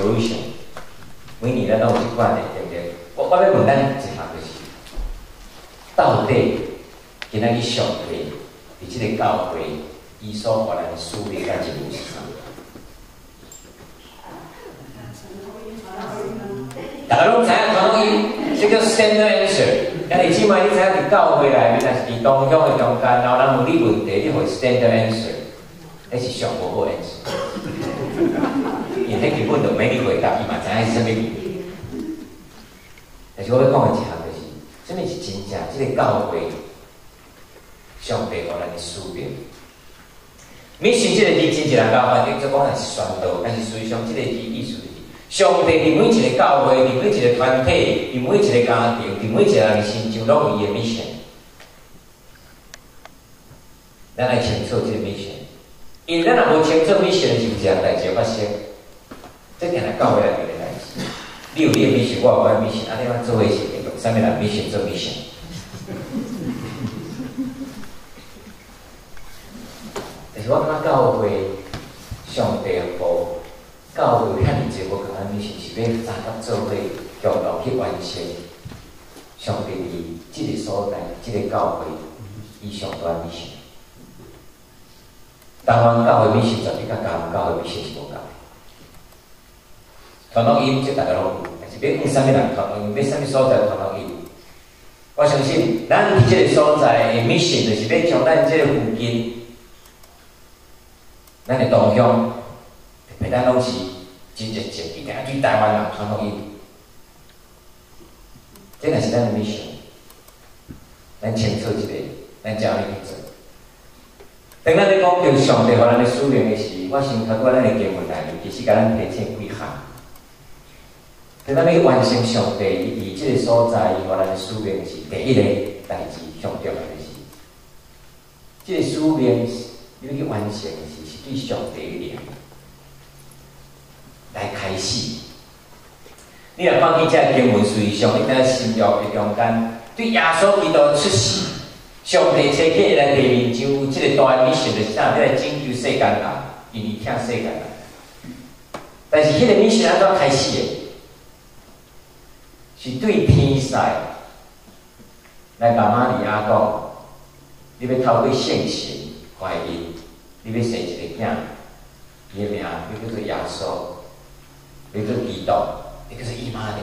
solution， 每年咱都有一款的，对不对？我要问咱一项就是，到底今仔日上帝伫即个教会，伊所给咱的使命甲任务是啥？大家拢知影传福音，这叫 standard answer。但是即摆你知影伫教会内面，若是伫同乡的中间，然后人问你问题，你互 standard answer， 那是上无好 answer。因迄根本就没你回答，伊嘛知影是啥物问题。但是我要讲的一项就是，什么是真正？即个教会，上帝给咱的使命。mission 即个字真侪人教翻译做讲是宣道，但是实际上即个字意思。上帝伫每一个教会，伫每一个团体，伫每一个家庭，伫每一个人的心中，拢有伊的 mission。咱来清楚这个 mission， 因为咱若无清楚 mission， 是有一样代志发生。这定来教会内面的代志。你有你的 mission， 我有我的 mission， 安尼咱做伙是会用啥物人 mission 做 mission？ 但是我感觉教会，上帝互。教会遐尼济，我讲你是要早甲做伙共同去完成上帝伫即个所在、即个教会以上端的mission。台湾教会mission绝对甲台湾教会mission是无共的。传福音即大家拢有，但是要向啥物人传福音，要啥物所在传福音。我相信咱伫即个所在的mission，就是要将咱即个附近，咱的同乡。咱拢是真热情，一定要对台湾人传福音。这若是咱的 mission， 咱清楚一个，咱才有去做。当咱咧讲到上帝互咱的使命的时，我先透过咱的经文内面，其实甲咱提醒几项。当咱咧完成上帝伫即个所在，伊互咱的使命是第一个代志，上重要的是，即个使命你要去完成的是对上帝的灵。来开始，你若看见这经文随上，你在新约的中间，对耶稣基督出世，上帝设计来地面上有这个大 mission 就是啥？要来拯救世间人，因为疼世间人。但是迄个 mission 安怎开始的？是对天使来甲玛利亚讲，你要透过圣神怀孕，你要生一个囝，伊的名叫做耶稣。你做基督，你就是伊妈的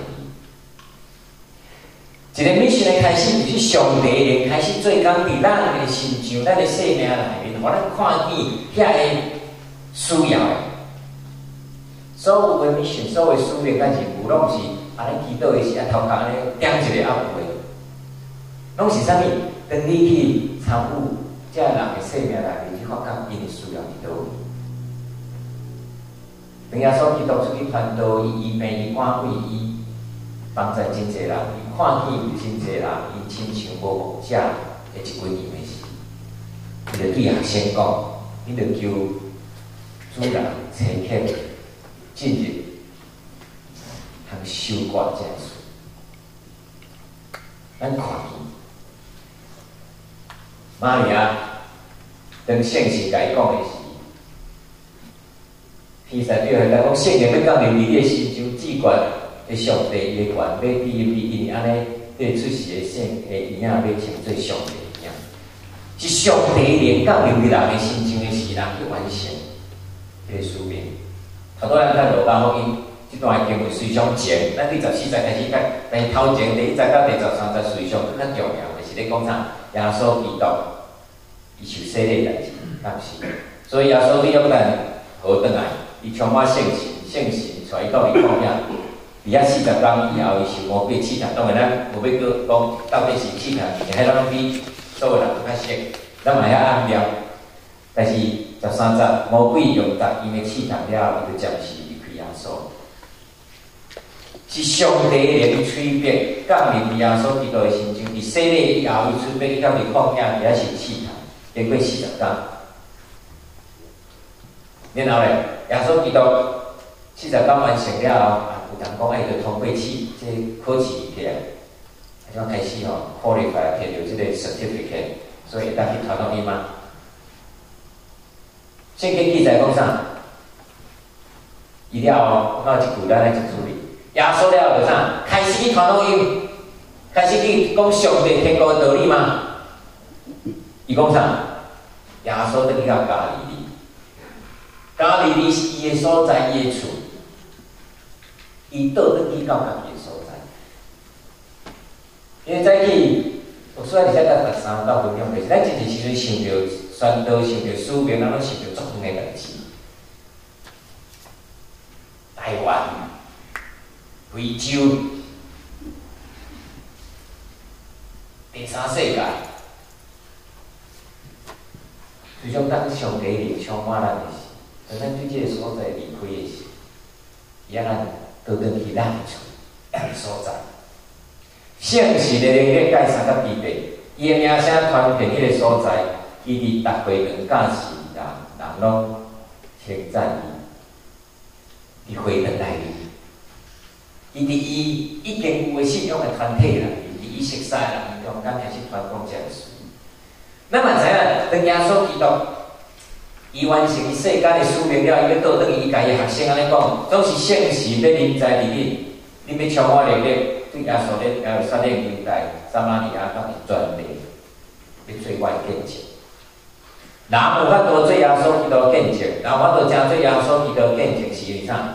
伊。一个 mission 的开始，就是上帝灵开始做工伫咱的心上、咱的生命内面，互咱看见遐个需要的。所有的 mission、所有的使命、咱任务，拢是安尼祈祷的时，头壳安尼点一个暗位，拢是啥物？当你去参与这人的生命内面，去发觉因的需要伫倒位。当耶稣基督出去传道，伊医病，伊赶鬼，伊帮助真济人，伊看见有真济人，伊亲像无牧者的一几年的时，伊就对学生讲，你着叫主人车客进入通收割这事。咱看见玛利亚当圣神甲伊讲的时。天使对伊来讲，圣灵要降临你的心中，至悬的上帝伊的权要庇荫你，因为安尼，对出世的圣的婴仔要称做上帝婴仔，是上帝灵降临伫人的心中的时，人去完成这个使命。头拄咱看罗马福音这段经文随上前，咱第14节开始看，但是头前第1节到第13节随上更较重要的是咧讲啥？耶稣基督伊受洗礼代志，但是，所以耶稣基督咱何等来？伊充满圣神，带伊到伫旷野，伫遐40天以后，伊受魔鬼试探。当然，咱无要讲到底是试探，是迄拢比所有人较熟，咱嘛遐暗料。但是13节，魔鬼用答因的试探了，伊就暂时离开耶稣。是上帝灵催逼降临耶稣基督的心中，伫洗礼以后，伊催逼伊到伫旷野，伫遐受试探，经过40天。然后咧，耶稣基督40天完成了后，有人讲，伊就通过这考试起来，就开始qualify 摕到这个 certificate， 所以会当去传福音吗？圣经记载讲啥？伊了后，我有一句咱来一处理。耶稣了就啥？开始去传福音，开始去讲上帝天国的道理吗？伊讲啥？耶稣等去到加利利，加利利是伊的所在，伊的厝，伊倒转去到家己的所在。因为早起，虽然伫遮到13到分钟，但是咱真正时阵想着宣道，想着使命，咱拢想着足远的代志。台湾、非洲、第三世界，最终当上帝灵充满咱的时，当咱对这个所在离开的时，伊啊咱倒转去咱的厝，咱的所在。圣神的灵力介绍到地地，伊的名声传遍迄个所在，伊伫逐会堂教士人拢称赞伊，伫会堂内面。伊伫伊已经有诶信仰诶团体啦，伫伊熟悉人中间开始传讲这个事。咱嘛知影，当耶稣基督伊完成伊世间诶使命了，伊要倒转去伊家己学生安尼讲，总是圣神要临在伫你，你要充满力量，对耶稣咧率领归代撒玛利亚甲伊全地，要做我诶见证。人无法度做耶稣基督见证，人无法度真做耶稣基督见证是因为啥？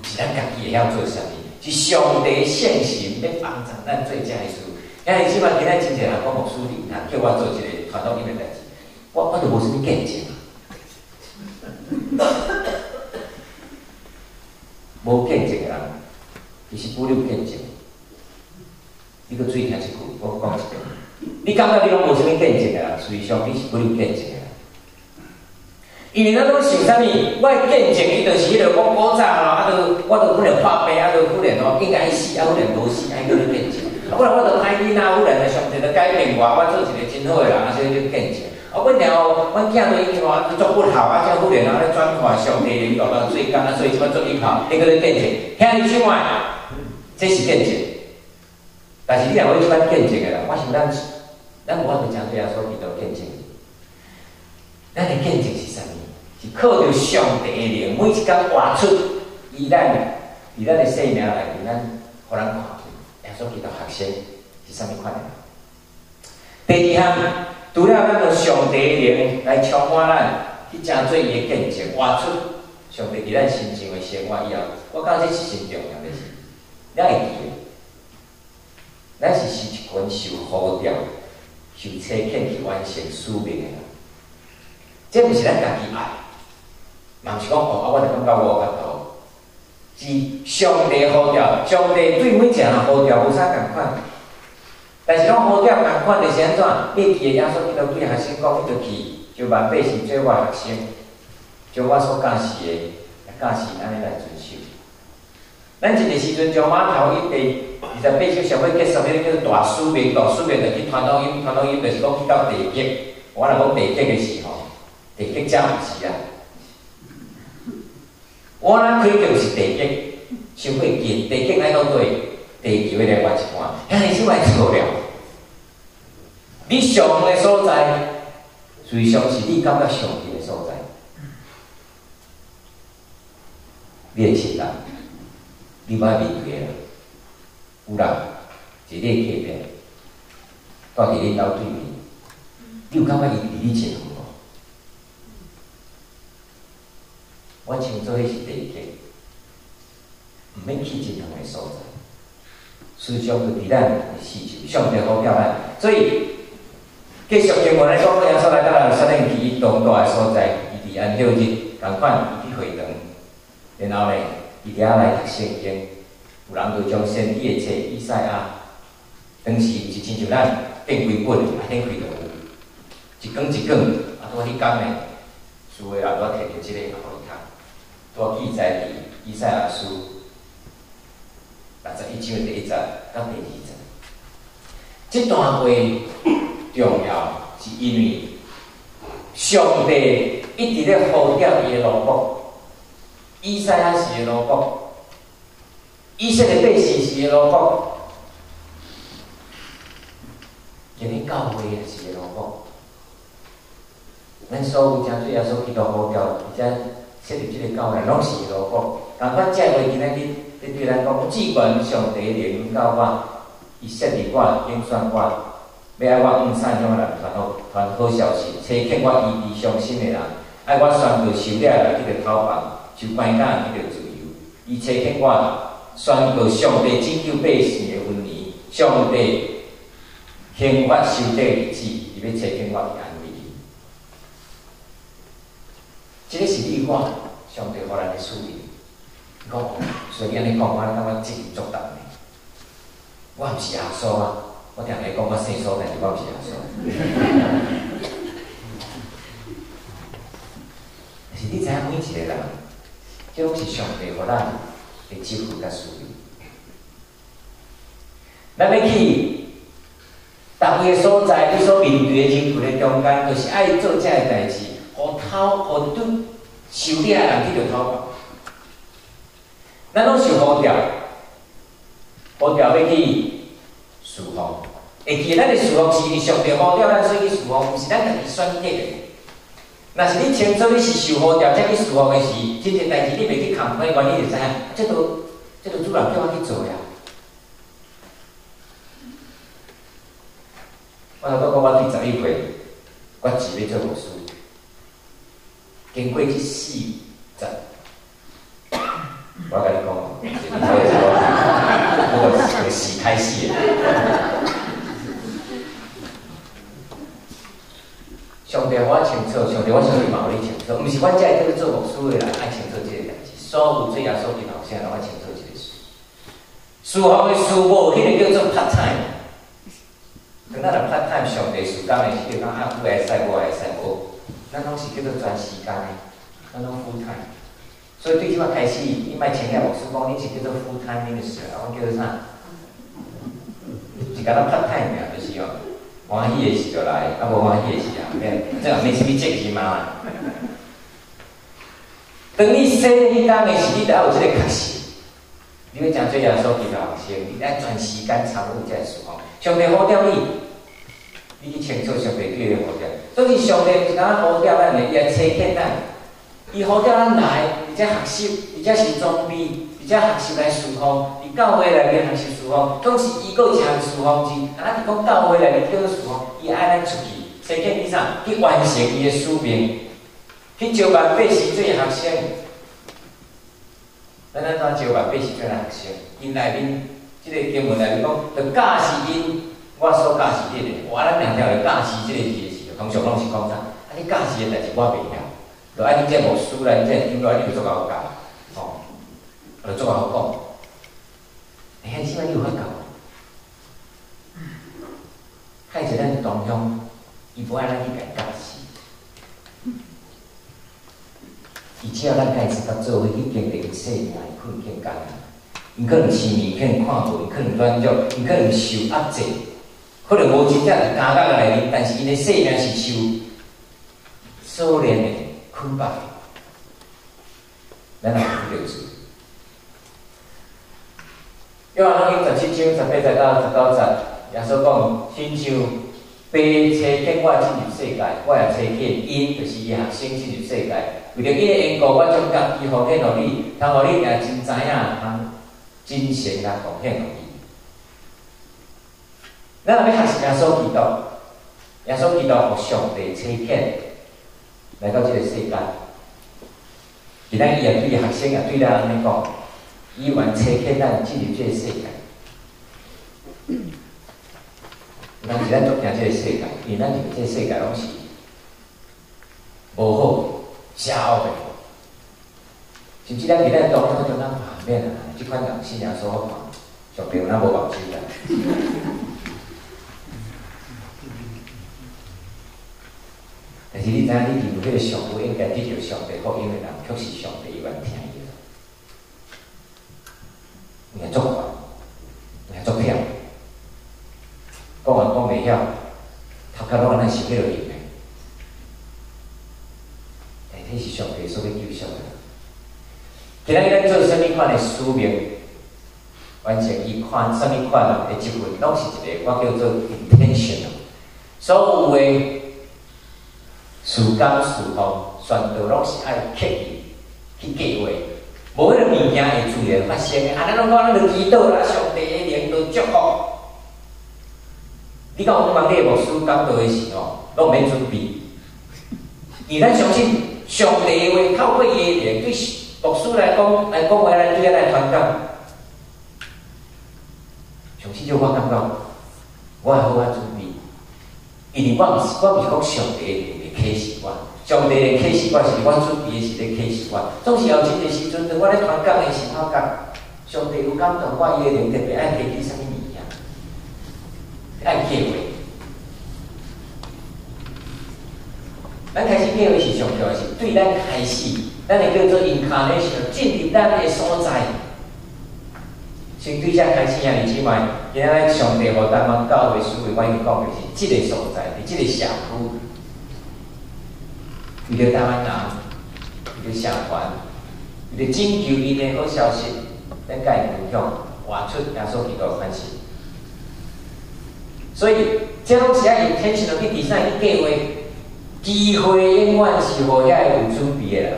是咱家己会晓做啥物？是上帝圣神要帮助咱做这个事。因为即摆今仔真侪人讲牧师灵啊，叫我做一个传福音的代志，我就无啥物见证啊。无见证的人，伊是不留见证。你搁注意听一句，我讲一遍。你感觉你拢无啥物见证的人，实际上你是不留见证的人。因为咱拢想啥物？我的见证，伊就是迄个我古早吼，我可能破病，可能吼应该死，可能无死，迄个见证。不然我就歹囡仔，可能上帝就改变我，我做一个真好的人，所以就见证。阮了，阮囝都已经话做不好，才可能咧转化上帝领导到最高，所以即摆做以后，迄个见证，遐尼像外，这是见证。但是你若要即摆见证的人，我想咱无法度讲对啊，所以都见证。咱的见证是啥物？是靠着上帝的灵，每一天活出伊咱的生命内面，咱互咱看见耶稣基督学生是啥物款的？第二项，除了咱个上帝的灵来充满咱，去真做伊的见证，活出上帝伫咱心上的生活以后，我感觉这是真重要的事。咱会记的，咱是一群受呼召、受差遣去完成使命的人。这毋是咱家己爱。嘛毋是讲哦，我就感觉我有法度，是上帝呼召，上帝对每一个人呼召无啥共款，但是拢呼召共款就是安怎？你记个耶稣基督对学生讲，你着去就万百姓做我学生，将我所教示的教示安尼来遵守。咱一个时阵从码头一第28首上尾结束，迄个叫做大使命，大使命就去传福音，传福音就是讲去到地极。我若讲地极的时候，地极真毋是啊。我咱开就是地极，伤过近，地极来到对地球的另外一半，遐是外错了。你上的所在，实际上是你感觉上帝的所在。你的亲人，你莫面对啦。有人是你的客边，住伫恁兜对面，你有感觉伊离你真远无？我称做迄是地极，毋免去真远的所在，思想就伫咱的四周，上帝呼召咱。所以继续经文来讲，耶稣来到咱率领去伊当大的所在，伊伫安息日共款伊去会堂，然后呢，伊伫遐来读圣经。有人就将先知的册以赛亚，当时是亲像咱变几本，啊，顶开就有，一卷一卷，啊，拄迄天呢，书的人我摕着即个互伊读，拄记载伫以赛亚书61章第1节到第2节。这段话重要，是因为上帝一直咧呼召伊的奴仆，以赛亚是的奴仆。以色列百姓是的奴仆，今日教会也是的奴仆。咱所有真主耶稣基督呼召，而且设立即个教会，拢是如果，但阮这话今仔日对咱讲，只管上帝灵教我，伊设立我，应选我，要爱我散向人传好消息，差遣我医治伤心的人，爱我宣告受了来迄个头房，受关押迄个自由，伊差遣我宣告上帝拯救百姓的恩年，上帝刑罚受罪日子，伊要差遣我去安慰伊。这个是你我上帝互咱的使命。讲，所以安尼讲，我感觉责任足重的。我毋是耶稣啊！我定来讲我姓苏，但是我毋是耶稣。但是你知影每一个人，这拢是上帝互咱的祝福甲使命。咱要去逐位所在，你所面对的人群的中间，就是爱做这个代志，互对受力的人去着讨伐。咱拢是呼召，要去侍奉。会记咱的侍奉是上帝呼召咱，所以去侍奉，毋是咱家己选择的。若是你清楚你是受呼召才去侍奉的时，真侪代志你袂去扛，原因就知影，这都主人叫我去做呀。我头拄讲，我第11岁，我志要做牧师，经过这4集。我甲你讲，我是死开始的。上帝我清楚，上帝我相信嘛，你清楚，毋是阮遮会做牧师的人爱清楚这个代志。所有做耶稣的后生人爱清楚这个事。侍奉的事无迄个叫做 part time。等咱若 part time 上帝事工的是叫讲啊，有会使，无会使，无，咱拢是叫做全时间的，咱拢 full time。所以对即摆开始，你莫请遐牧师讲，你是叫做 full time minister， 啊，我叫做啥？是敢若 part time 尔，就是哦，欢喜的时就来，啊无欢喜的时啊，这也免啥物责任嘛。当你生迄天的时，你得有即个确实，你要真做耶稣基督学生，你爱全时间参与这个事奉。上帝呼召你，你去清楚上帝对你的呼召。所以上帝毋是敢若呼召咱的，伊来差遣咱。伊呼召咱来，而且学习，而且是装备，而且学习来侍奉。伫教会内面学习侍奉，总是伊个一项侍奉是，啊，咱讲教会内面叫做侍奉，伊爱咱出去，差遣你啥？去完成伊的使命，去招办百姓做学生。咱怎招办百姓做学生？因内面即个经文内面讲，着教示因，我所教示你的，咱两条着教示即个字的时候，通常拢是讲啥？啊，你教示的代志我袂晓。就按你这牧师来，你这长老你就做好教，吼，就做好讲。哎，起码你有法教。害者咱同乡，伊不爱咱去甲教示，伊只要咱家己甲做伙去经历生命的困境艰难，伊可能吃面，可能看文，可能软弱，伊可能受压制，可能无真正是家家来临，但是伊的生命是受锁链的。捆绑，咱也不留住。约翰福音17章18到19节，耶稣讲：亲像爸差遣我进入世界，我也差遣因，就是伊学生进入世界。为着伊的缘故，我将家己奉献互你，通互你也真知影，通真诚来奉献互伊。咱若要学习耶稣基督，耶稣基督互上帝差遣。来到这个世界，今仔伊也对学生也对咱安尼讲，伊愿差遣咱进入这个世界。但是咱足惊这个世界，因为咱入这个世界拢是无好、邪恶的，甚至咱伫咱当中就咱免啊，即款人信仰所好看，上帝有咱无保证的。但是你知影，你认为迄个上帝应该得到上帝福音的人，却是上帝愿听伊的，你还足烦，你还足忝，讲完讲袂晓，头壳拢安尼想迄落用的。但迄是上帝所要救赎的。今仔日咱做什么款的使命，完成伊款什么款的职分，拢是一个我叫做 intentional， 所有的。事工事奉，全都拢是爱刻意，去计划，无迄个物件会自然发生的。啊，咱拢讲咱着祈祷啦，上帝的灵着祝福。你讲我们你的牧师讲道的时候，拢免准备，因为咱相信上帝的话，透过伊的灵对牧师来讲话，咱对来传讲。上次就我感觉，我会好好准备，因为我毋是讲上帝的灵来启示我。上帝的启示我是我准备的是咧启示我，总是后一个时阵，当我咧传讲的时候，讲上帝有感动我，伊的灵特别爱提起啥物物件，爱计划。咱开始计划是上重要的是，对咱开始，咱会叫做 incarnation 进入咱的所在。先对遮开始啊，弟兄们，今仔日上帝互咱们教会思维，我已经讲的是即个所在，伫即个社区。为了台湾人，为了社团，为了拯救因的好消息，咱甲伊分享，活出耶稣基督的款式。所以，这拢是爱intentional去design去计划，机会永远是互遐有准备的啦。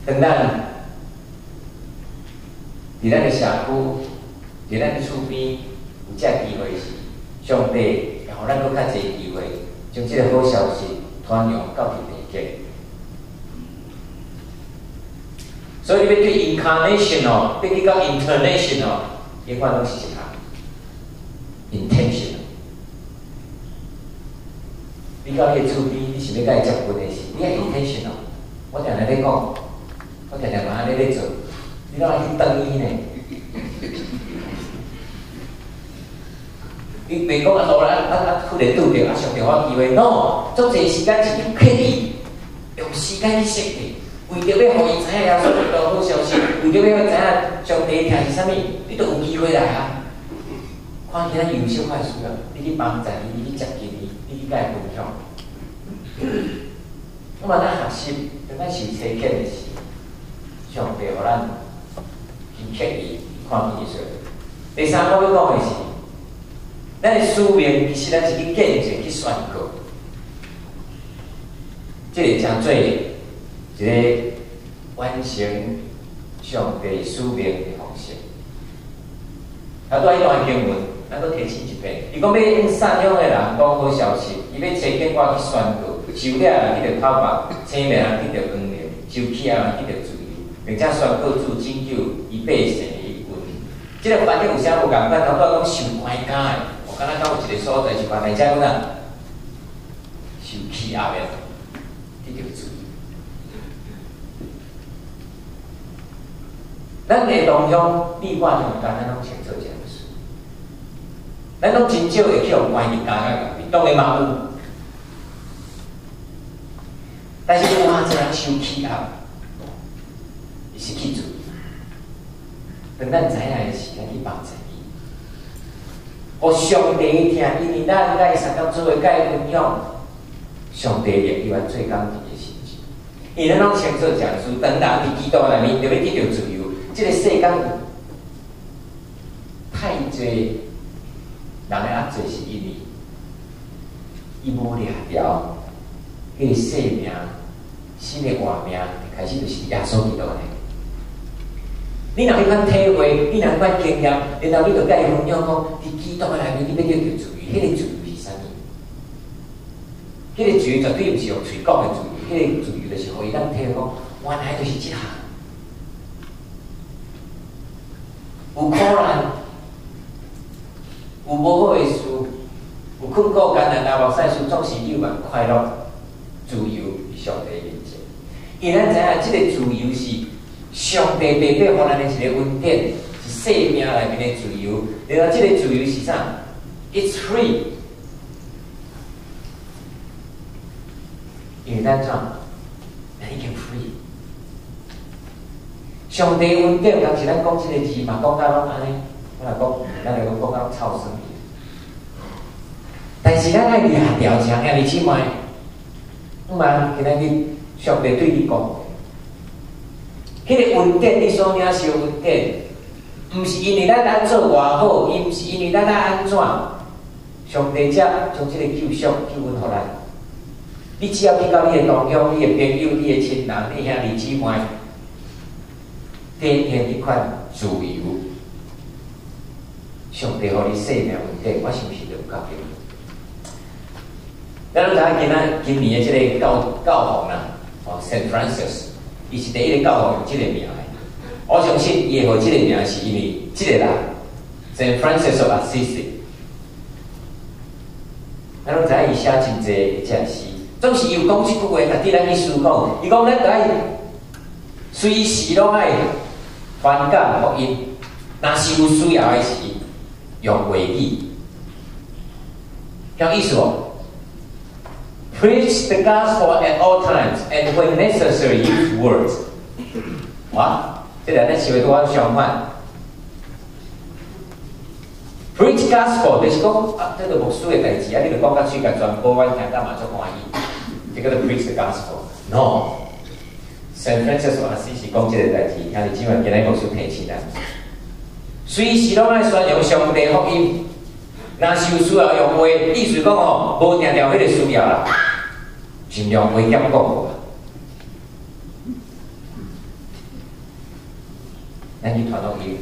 当咱伫咱的社区，伫咱的厝边有遮机会时，上帝。然后咱搁较侪机会，将这个好消息传扬到去地界。所以你要对 incarnational， 要去到 international， 永远拢是一项 intentional。你到你的厝边，你是要甲伊接近的是，你要 intentional。我常常咧讲，我常常嘛安尼咧做，你哪会去等伊呢？你袂讲啊，突然忽然拄着啊，上电话机会 ，no， 总侪时间是你刻意用时间去设计，为着要互伊知影耶稣基督好消息，为着要知影上帝听是啥物，你都有机会来啊。看起来有小快事啊，你去帮助伊，你去接近伊，你去甲伊分享。我嘛咱学习，当咱受测验的时，上帝互咱去刻意看见说。第三，我要讲的是。咱的使命其实咱是去见证、去宣告，这个真做一个完成上帝使命的方式。啊，拄一段经文，咱搁提醒一遍。伊讲要用善良的人讲好消息，伊要找紧我去宣告，受了人去着头白，青面人去着光明，受气人去着自由，并且宣告主拯救伊百姓的恩。这个翻译有啥无共款？头拄讲受关家的。敢若到有一个所在是把大家讲受欺压的，你着注意。咱的同乡立法中间，咱拢先做这样事。咱拢真少会去互关人家个，当然嘛有，但是有偌济人受欺压，伊是去注意。当咱知影的时，咱去帮助。互上帝听，因为咱甲伊三角做伙甲伊分享，上帝也永远最感激的心情。因为咱拢先做讲师，当人伫基督内面，就要得到自由。这个世间太济人的压制，是因为伊无掠条，迄个生命、新的活命，开始就是耶稣基督呢。你若去款体会，你若去款经验，然后你就甲伊分享讲，伫基督的内面，你要得到自由。迄个自由是啥物？迄个自由绝对毋是用嘴讲的自由，迄个自由就是互伊咱体会讲，原来就是即项。有苦难，有无好的事，有困苦艰难，但无世事总是有万快乐、自由与上帝面前。因为咱知影，即个自由是。上帝白白互咱的一个恩典，是生命内面的自由。然后，这个自由是啥 ？It's free。因为咱怎？咱已经 free。上帝恩典，当时咱讲这个字嘛，讲到拢安尼，我来讲，咱来讲到臭生命。但是咱爱掠条强，遐你起码，唔然今仔日上帝对你讲。迄个恩典，你所领受恩典，毋是因为咱安做偌好，伊毋是因为咱安怎，上帝才将即个救赎救恩互咱。你只要去到你的同乡、你的朋友、你的亲人、你兄弟姊妹，天天一款自由，上帝互你生命稳定，我是毋是就有够对？咱拢知今年的这个教皇啦，哦 ，Saint Francis， 伊是第一个教皇用这个名的。我相信伊会互这个名是因为这个人 Saint Francis of Assisi。咱拢知伊写真济这诗，总是伊有讲一句话，甲伫咱去思考。伊讲咱得爱随时拢爱传讲福音，若是有需要的时，用话语，有意思无？ Preach the gospel at all times, and when necessary, use words. 哇，这两个词汇拄好相反。Preach gospel 就是讲啊，这个牧师的代志啊，你著讲到嘴甲传播，我听干嘛做欢喜？这个就 preach the gospel。No， Saint Francis of Assisi 讲这个代志，兄弟姊妹，今日牧师提醒咱，随时拢爱宣扬上帝福音。若是有需要用话，意思讲哦，无定定迄个需要啦，尽量话减讲无。咱去传福音。